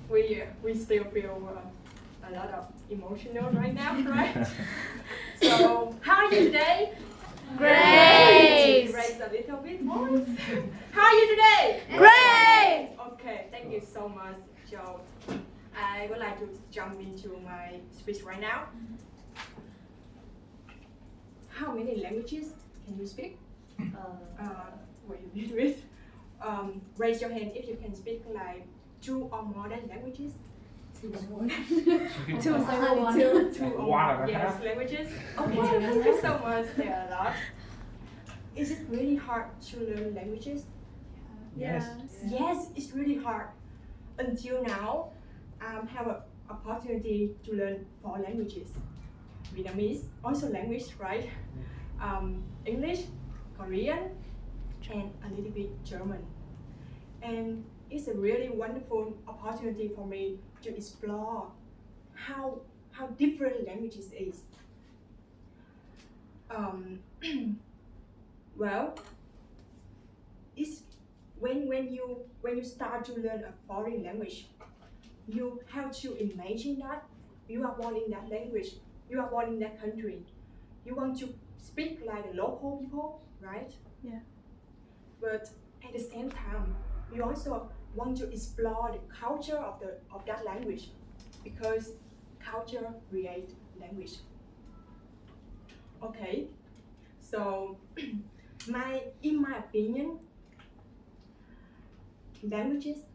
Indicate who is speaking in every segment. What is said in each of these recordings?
Speaker 1: we still feel a lot of emotional right now, right? So, how are you today?
Speaker 2: Great!
Speaker 1: Raise a little bit voice. How are you today?
Speaker 2: Great!
Speaker 1: Okay, thank you so much, Joe. I would like to jump into my speech right now. How many languages can you speak? Wait. Raise your hand if you can speak like 2 or more than languages. 2 or more than 2 or more languages. Okay, thank you so much. There are a lot. Is it really hard to learn languages?
Speaker 2: Yes.
Speaker 1: Yes, it's really hard. Until now, I have an opportunity to learn 4 languages. Vietnamese, also language, right? English, Korean, and a little bit German. And it's a really wonderful opportunity for me to explore how different languages is. Well, it's when you start to learn a foreign language, you have to imagine that you are born in that language, you are born in that country. You want to speak like the local people, right?
Speaker 2: Yeah.
Speaker 1: But at the same time, you also want to explore the culture of that language, because culture creates language. Okay, so in my opinion, languages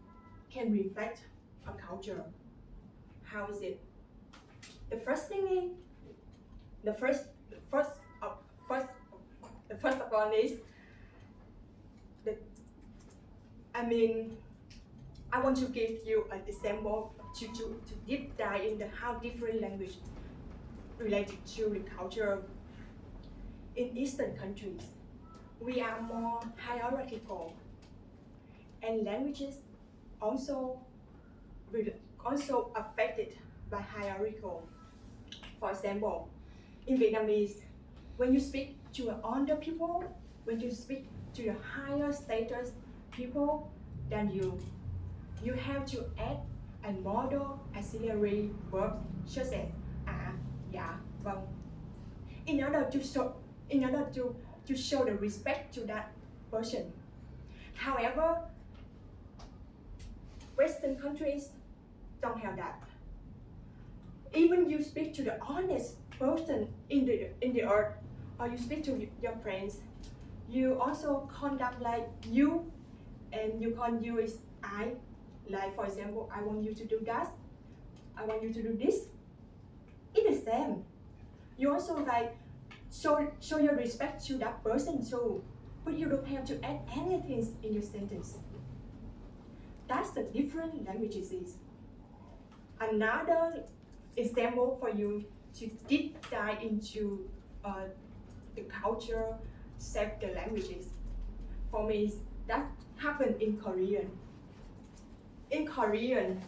Speaker 1: can reflect a culture. How is it? The first thing is the first of all is I want to give you an example to deep dive into how different language related to the culture. In Eastern countries, we are more hierarchical, and languages also affected by hierarchical. For example, in Vietnamese, when you speak to the older people, when you speak to the higher status people than you have to add a modal auxiliary verb such as dạ, vâng, in order to show the respect to that person. However, Western countries don't have that. Even you speak to the honest person in the earth, or you speak to your friends, you also conduct like you, and you call you as I. Like for example, I want you to do that, I want you to do this. It's the same. You also like show your respect to that person too, but you don't have to add anything in your sentence. That's the different languages is. Another example for you to deep dive into the culture, shape the languages. For me, that happened in Korean. In Korean,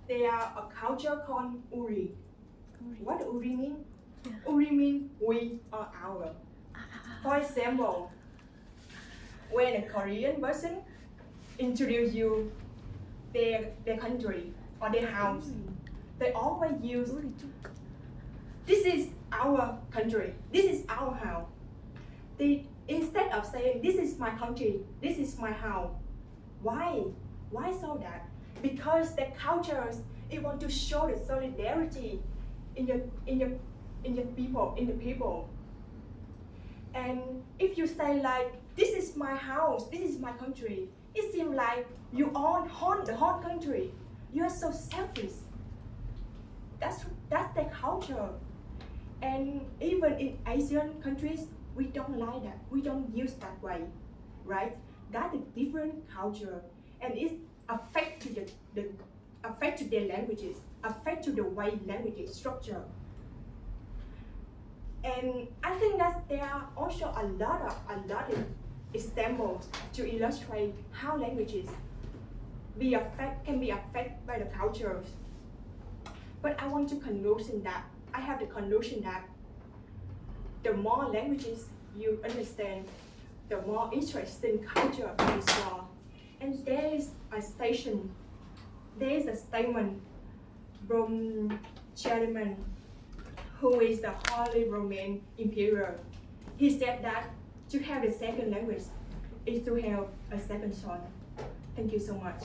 Speaker 1: there are a culture called Uri. What Uri mean?
Speaker 2: Yeah.
Speaker 1: Uri mean we or our. For example, when a Korean person introduce you their country or their house, they always use this is our country, this is our house. Instead of saying this is my country, this is my house. Why so that? Because the cultures, it want to show the solidarity in the people. And if you say like this is my house, this is my country, it seems like you own the whole country. You are so selfish. That's the culture. And even in Asian countries, we don't like that. We don't use that way, right? That's a different culture, and it affects to their languages, affect to the way language structure. And I think that there are also a lot of examples to illustrate how languages can be affected by the cultures. But I want to conclusion that I have the conclusion that the more languages you understand, the more interesting culture you explore. And there is a station there is a statement from Chairman, who is the Holy Roman Emperor. He said that to have a second language is to have a second soul. Thank you so much.